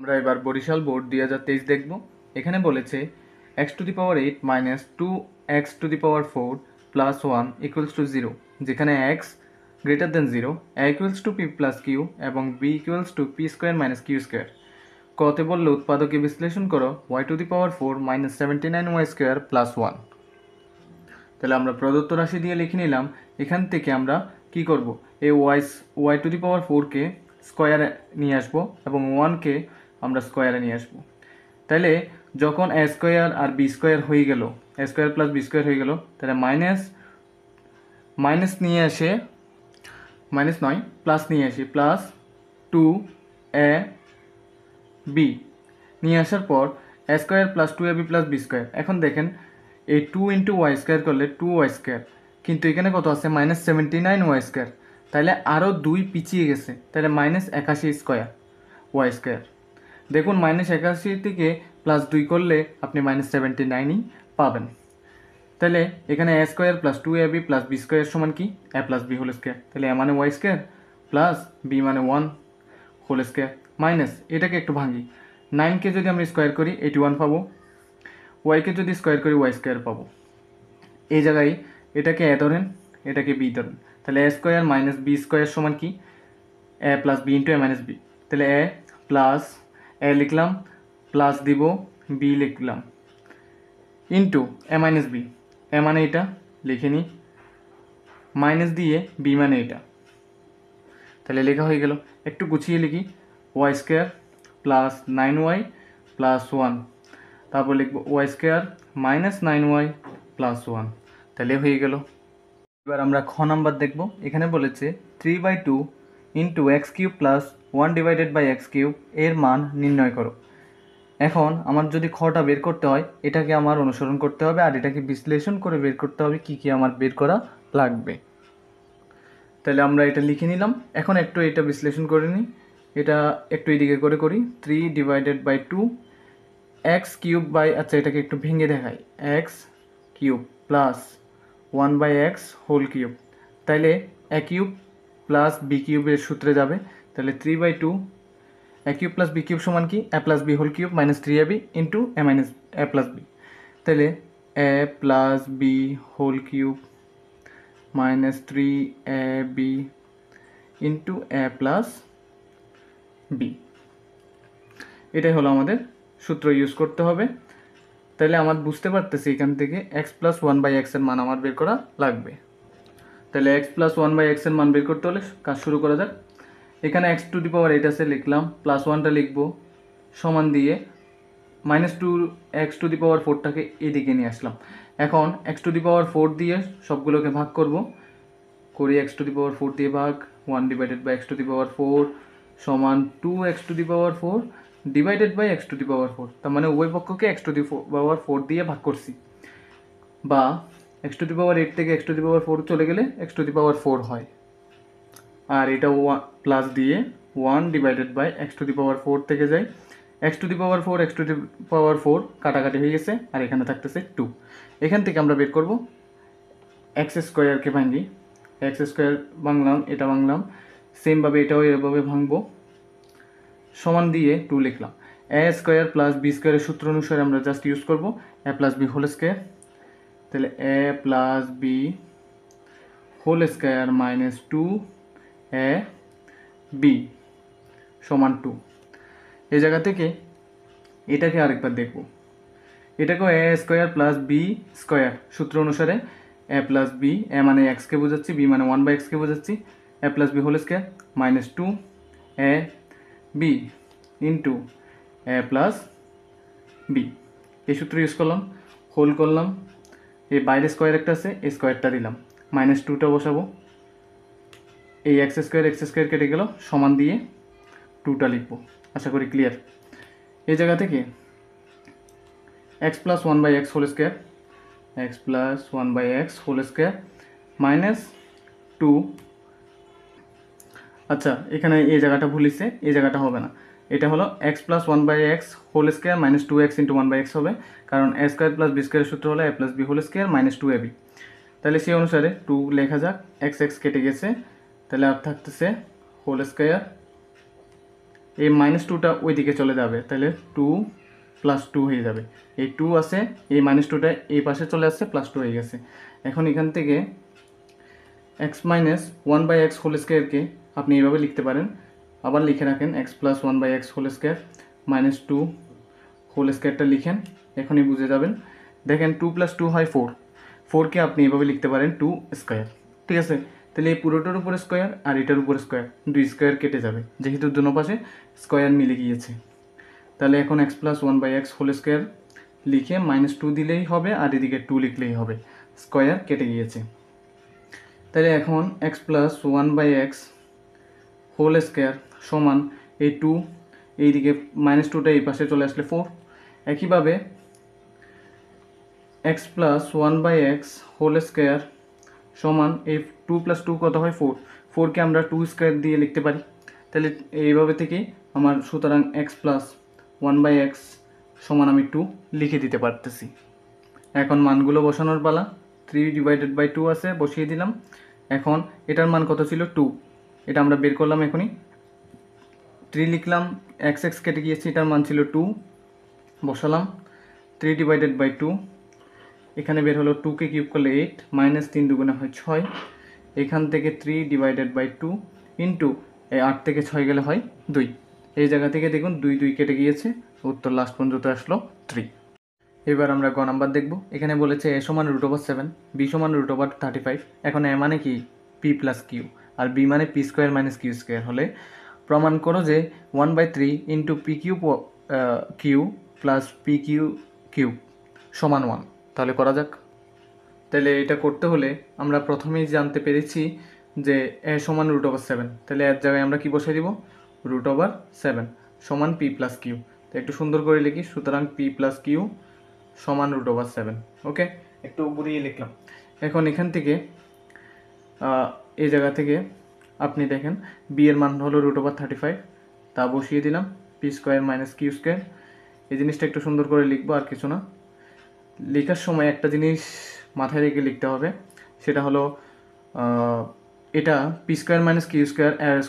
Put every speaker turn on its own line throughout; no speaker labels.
আমরা এবার বরিশাল বোর্ড 2023 দেখব। এখানে বলেছে x⁸ minus 2x⁴ plus 1 equals to 0, যেখানে x greater than 0, a equals to p plus q এবং b equals to p square minus q square. কতে বললে উৎপাদকে বিশ্লেষণ করো y⁴ মাইনাস 79y² প্লাস 1। তাহলে আমরা প্রদত্ত রাশি দিয়ে লিখে নিলাম। এখান থেকে আমরা কি করব, এই y⁴কে স্কোয়ারে নিয়ে আসবো এবং 1কে আমরা স্কোয়ারে নিয়ে আসবো। তাহলে যখন a স্কোয়ার আর b স্কোয়ার হয়ে গেল, a square plus b square হয়ে গেল, তাহলে মাইনাস নিয়ে আসে, মাইনাস নয় প্লাস নিয়ে আসি, প্লাস 2ab নিয়ে আসার পর a square plus 2ab plus b square. এখন দেখেন এই 2 × y² করলে 2y², কিন্তু এখানে কত আছে মাইনাস 79y², তাহলে আরও 2 পিছিয়ে গেছে, তাহলে মাইনাস 81² y²। দেখুন মাইনাস 81 থেকে প্লাস 2 করলে আপনি মাইনাস 79ই পাবেন। তাহলে এখানে a square plus 2ab plus b square সমান কি a plus b whole square, তাহলে a মানে y² প্লাস b মানে 1 হোল স্কোয়ার মাইনাস, এটাকে একটু ভাঙি, 9কে যদি আমরা স্কোয়ার করি 81 পাবো, ওয়াইকে যদি স্কোয়ার করি y² পাবো। এই জায়গায় এটাকে a ধরেন, এটাকে b ধরেন, তাহলে a square minus b square সমান কি a plus b into a minus b। তাহলে a প্লাস a লিখলাম, প্লাস দিব b লিখলাম, into a minus b, a মানে এটা লিখে নিই, মাইনাস দিয়ে b মানে এটা, তাহলে লেখা হয়ে গেল। একটু গুছিয়ে লিখি, y² প্লাস 9y প্লাস 1, তারপর লিখব y² মাইনাস 9y প্লাস 1, তাহলে হয়ে গেল। এবার আমরা খ নাম্বার দেখব। এখানে বলেছে 3/2 ইন্টু x³ প্লাস 1/x³ এর মান নির্ণয় করো। এখন আমার যদি খটা বের করতে হয়, এটাকে আমার অনুসরণ করতে হবে আর এটাকে বিশ্লেষণ করে বের করতে হবে কি কি আমার বের করা লাগবে। তাহলে আমরা এটা লিখে নিলাম। এখন একটু এটা বিশ্লেষণ করে নিই, এটা একটু এদিকে করে করি। 3/2 x³ বাই, আচ্ছা এটাকে একটু ভেঙে দেখাই, x³ plus 1/x whole cube, তাইলে a³ প্লাস b³ এর সূত্রে যাবে, তাহলে 3/2 a³ প্লাস b³ সমান কি a plus b whole cube minus 3ab into a minus a plus b, তাহলে a plus b whole cube minus 3ab into a plus b, এটাই হলো আমাদের সূত্র ইউজ করতে হবে। তাহলে আমার বুঝতে পারতেছি এখান থেকে x প্লাস 1/x এর মান আমার বের করা লাগবে। তাহলে x প্লাস 1/x এর মান বের করতে হলে কাজ শুরু করা যাক। এখানে x⁸ আছে লিখলাম, প্লাস 1টা লিখব, সমান দিয়ে মাইনাস 2x⁴টাকে এদিকে নিয়ে আসলাম। এখন x⁴ দিয়ে সবগুলোকে ভাগ করব, করি x⁴ দিয়ে ভাগ, 1/x⁴ সমান 2x⁴ ডিভাইডেড বাই x⁴, তার মানে উভয় পক্ষকে x⁴ দিয়ে ভাগ করছি, বা x⁴ থেকে x⁴ চলে গেলে x⁴ হয়, আর এটা প্লাস দিয়ে 1/x⁴ থেকে যায়, x⁴ কাটাকাটি হয়ে গেছে আর এখানে থাকতেছে 2। এখান থেকে আমরা বের করব x²কে ভাঙি, x² ভাঙলাম, এটা ভাঙলাম, সেমভাবে এটাও এভাবে ভাঙবো, সমান দিয়ে 2 লিখলাম। a² প্লাস b² এর সূত্র অনুসারে আমরা জাস্ট ইউজ করব a plus b whole square, তাহলে a plus b whole square minus 2ab সমান 2। এই জায়গা থেকে এটাকে আরেকবার দেখব, এটাকেও a² প্লাস b² সূত্র অনুসারে a প্লাস b, a মানে x-কে বোঝাচ্ছি, b মানে 1/x-কে বোঝাচ্ছি, a plus b whole square minus 2ab into a plus b, এই সূত্র ইউজ করলাম, হোল করলাম, এই বাইরে স্কোয়ার একটা আছে, এই স্কোয়ারটা দিলাম, মাইনাস 2টা বসাবো, এই x² কেটে গেল, সমান দিয়ে 2টা লিখবো। আশা করি ক্লিয়ার। এই জায়গা থেকে x plus 1/x whole square, x plus 1/x whole square minus 2, আচ্ছা এখানে এই জায়গাটা ভুলিছে, এই জায়গাটা হবে না, এটা হলো x plus 1/x whole square minus 2x into 1/x হবে, কারণ a² প্লাস b² সূত্র হলো a plus b whole square minus 2ab। তাহলে সেই অনুসারে 2 লেখা যাক, x কেটে গেছে, তাহলে আর থাকতেছে হোল স্কোয়ার এই -2টা ওই দিকে চলে যাবে, তাহলে 2 + 2 হয়ে যাবে। এই 2 আছে, এই -2টা এই পাশে চলে আসছে, +2 হয়ে গেছে। এখন এখান থেকে x - 1/x হোল স্কোয়ারকে আপনি এইভাবে লিখতে পারেন, আবার লিখে রাখেন x + 1/x whole square -2 whole স্কোয়ারটা লিখেন, এখনই বুঝে যাবেন। দেখেন 2 + 2 হয় 4, 4কে আপনি এভাবে লিখতে পারেন 2 স্কোয়ার। ঠিক আছে, তাহলে এই পুরোটার উপরে স্কোয়ার আর এটার উপরে স্কোয়ার, 2 স্কোয়ার কেটে যাবে যেহেতু দুনো পাশে স্কোয়ার মিলে গিয়েছে। তাহলে এখন x + 1/x হোল স্কোয়ার লিখে -2 দিলেই হবে, আর এদিকে 2 লিখলেই হবে, স্কোয়ার কেটে গিয়েছে। তাহলে এখন x + 1/x হোল স্কোয়ার সমান এই 2, এইদিকে -2টা এই পাশে চলে আসলে 4। একইভাবে x + 1/x হোল স্কোয়ার সমান এই 2 + 2 কত হয় 4, 4কে আমরা 2 স্কোয়ার দিয়ে লিখতে পারি। তাহলে এইভাবে থেকেই আমার, সুতরাং x + 1/x সমান আমি 2 লিখে দিতে পারতেছি। এখন মানগুলো বসানোর পালা। 3/2 আছে, বসিয়ে দিলাম। এখন এটার মান কত ছিল 2, এটা আমরা বের করলাম এখনই। 3 লিখলাম, x কেটে গিয়েছে, এটার মান ছিল 2, বসালাম। 3/2 এখানে বের হলো, 2কে কিউব করলে 8, -3 দুগুণে হয় 6। এখান থেকে 3/2 ইন্টু 8 থেকে 6 গেলে হয় 2। এই জায়গা থেকে দেখুন 2 2 কেটে গিয়েছে, উত্তর লাস্ট পর্যন্ত আসলো 3। এবার আমরা গ নাম্বার দেখব। এখানে বলেছে a = √7, b = √35। এখন a মানে কি p + q, আর b মানে p² - q² হলে প্রমাণ করো যে 1/3 × pq q + pq কিউব সমান 1। তাহলে করা যাক। তাহলে এটা করতে হলে আমরা প্রথমেই জানতে পেরেছি যে a = √7, তাহলে এর জায়গায় আমরা কি বসাই দিব, √7 সমান p + q। তো একটু সুন্দর করে লিখি, সুতরাং p + q সমান √7। ওকে, একটু ঘুরিয়ে লিখলাম। এখন এখান থেকে এই জায়গা থেকে আপনি দেখেন b এর মান হলো √35, তা বসিয়ে দিলাম, p² - q²। এই জিনিসটা একটু সুন্দর করে লিখবো, আর কিছু না। লেখার সময় একটা জিনিস মাথায় রেখে লিখতে হবে, সেটা হলো এটা p² - q² a² +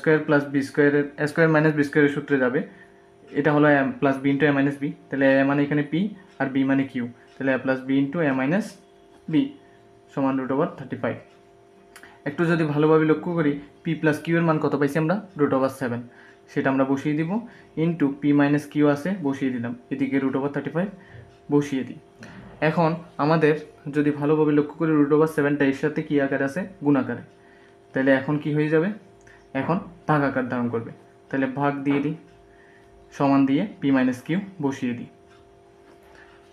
b² a² - b² সূত্রে যাবে। এটা হলো a + b × a - b, তাহলে a মানে এখানে p আর b মানে q, তাহলে a + b × a - b সমান √35। একটু যদি ভালোভাবে লক্ষ্য করি, p + q এর মান কত পাইছি আমরা, √7, সেটা আমরা বসিয়ে দিব, ইন্টু p - q আছে, বসিয়ে দিলাম, এদিকে √35 বসিয়ে দিই। এখন আমাদের যদি ভালোভাবে লক্ষ্য করি, √7টা এর সাথে কী আকারে আছে, গুণাকারে। তাহলে এখন কি হয়ে যাবে, এখন ভাগ আকার ধারণ করবে। তাহলে ভাগ দিয়ে দিই, সমান দিয়ে p - q বসিয়ে দিই।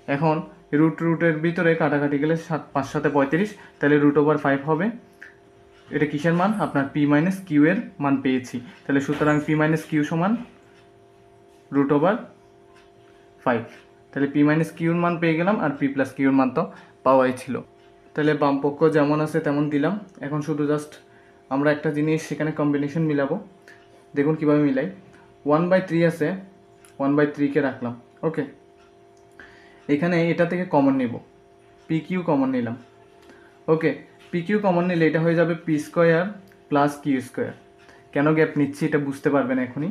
এখন রুটের ভিতরে কাটাকাটি গেলে 5 × 7 = 35, তাহলে √5 হবে। এটা কিসের মান, আপনার p - q এর মান পেয়েছি। তাহলে সুতরাং p - q সমান √5। তাহলে p - q এর মান পেয়ে গেলাম, আর p + q এর মান তো পাওয়াই ছিল। তাহলে বাম পক্ষ যেমন আছে তেমন দিলাম। এখন শুধু জাস্ট আমরা একটা জিনিস সেখানে কম্বিনেশন মিলাবো, দেখুন কিভাবে মিলাই। 1/3 আছে, 1/3কে রাখলাম। ওকে, এখানে এটা থেকে কমন নিব, pq কমন নিলাম। ওকে, pq কমন নিলে এটা হয়ে যাবে p² + q²। কেন গ্যাপ নিচ্ছি এটা বুঝতে পারবেন এখনই।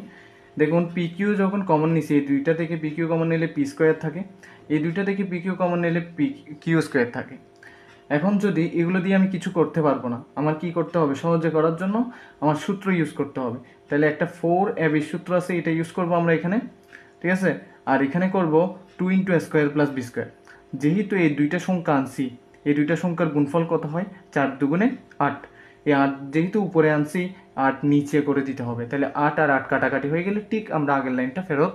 দেখুন pq যখন কমন নিছি, এই দুইটা থেকে pq কমন নিলে p² থাকে, এই দুইটা থেকে pq কমন নিলে q² থাকে। এখন যদি এগুলো দিয়ে আমি কিছু করতে পারবো না, আমার কি করতে হবে, সহজে করার জন্য আমার সূত্র ইউজ করতে হবে। তাহলে একটা 4ab সূত্র আছে, এটা ইউজ করব আমরা এখানে। ঠিক আছে, আর এখানে করব 2 × a² + b²। যেহেতু এই দুইটা সংখ্যা আনছি, এই দুইটা সংখ্যার গুণফল কত হয়, 4 দুগুণে 8। এই 8 যেহেতু উপরে আনছি, 8 নিচে করে দিতে হবে। তাহলে 8 আর 8 কাটাকাটি হয়ে গেলে ঠিক আমরা আগের লাইনটা ফেরত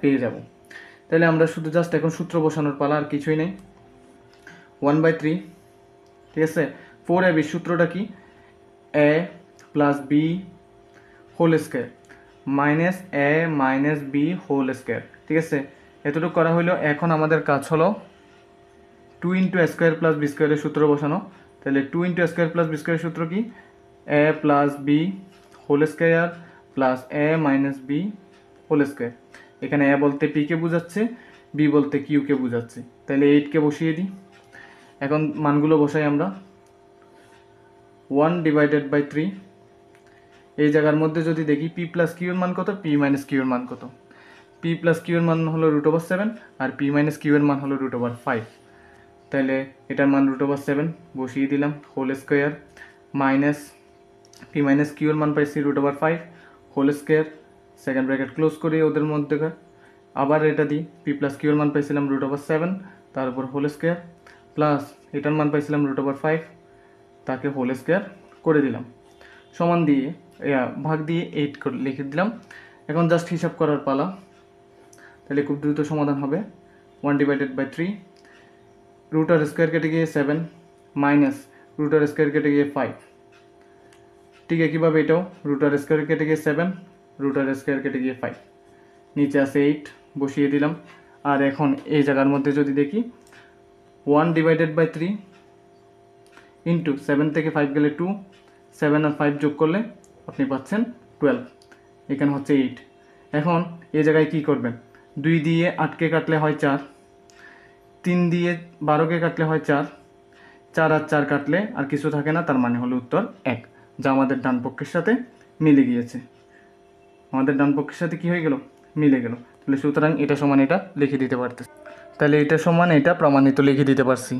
পেয়ে যাব। তাহলে আমরা শুধু জাস্ট এখন সূত্র বসানোর পালা, আর কিছুই নেই। 1/3, ঠিক আছে। 4ab সূত্রটা কি, a + b whole square minus a - b whole square. ঠিক আছে, এতটুকু করা হলো। এখন আমাদের কাজ হলো 2 × a² + b² এর সূত্র বসানো। তাহলে 2 × a² + b² এর সূত্র কি, a + b whole square plus a - b whole square. এখানে a বলতে p কে বোঝাচ্ছে, b বলতে q কে বোঝাচ্ছে। তাহলে 8কে বসিয়ে দিই। এখন মানগুলো বসাই আমরা। 1/3, এই জায়গার মধ্যে যদি দেখি পি প্লাস কিউর মান কত, পি মাইনাস কিউর মান কত। পি প্লাস কিউর মান হলো √7 আর পি মাইনাস কিউর মান হলো √5। তাহলে এটার মান √7 বসিয়ে দিলাম, whole square minus P minus কিউর মান পাইছি √5 whole square, second bracket close করি ওদের মধ্যে, আবার এটা দিই, পি প্লাস কিউর মান পাইছিলাম √7 তার উপর হোল স্কোয়ার প্লাস এটার মান পাইছিলাম √5 তাকে হোল স্কোয়ার করে দিলাম, সমান দিয়ে ভাগ দিয়ে 8 করে লিখে দিলাম। এখন জাস্ট হিসাব করার পালা। তাহলে খুব দ্রুত সমাধান হবে। 1/3 রুটার স্কোয়ার কেটে গিয়ে 7 মাইনাস রুটার স্কোয়ার কেটে গিয়ে 5। ঠিক একইভাবে এটাও রুটার স্কোয়ার কেটে গিয়ে 7 রুটার স্কোয়ার কেটে গিয়ে 5, নিচে আছে 8 বসিয়ে দিলাম। আর এখন এই জায়গার মধ্যে যদি দেখি 1/3 ইন্টু 7 থেকে 5 গেলে 2, 7 আর 5 যোগ করলে আপনি পাচ্ছেন 12, এখানে হচ্ছে 8। এখন এই জায়গায় কি করবেন, 2 দিয়ে 8কে কাটলে হয় 4, 3 দিয়ে 12কে কাটলে হয় 4, 4 আর 4 কাটলে আর কিছু থাকে না, তার মানে হলো উত্তর 1, যা আমাদের ডান পক্ষের সাথে মিলে গিয়েছে। আমাদের ডান পক্ষের সাথে কি হয়ে গেল, মিলে গেল। তাহলে সুতরাং এটা সমান এটা লিখে দিতে পারতেছি। তাহলে এটা সমান এটা প্রমাণিত লিখে দিতে পারছি।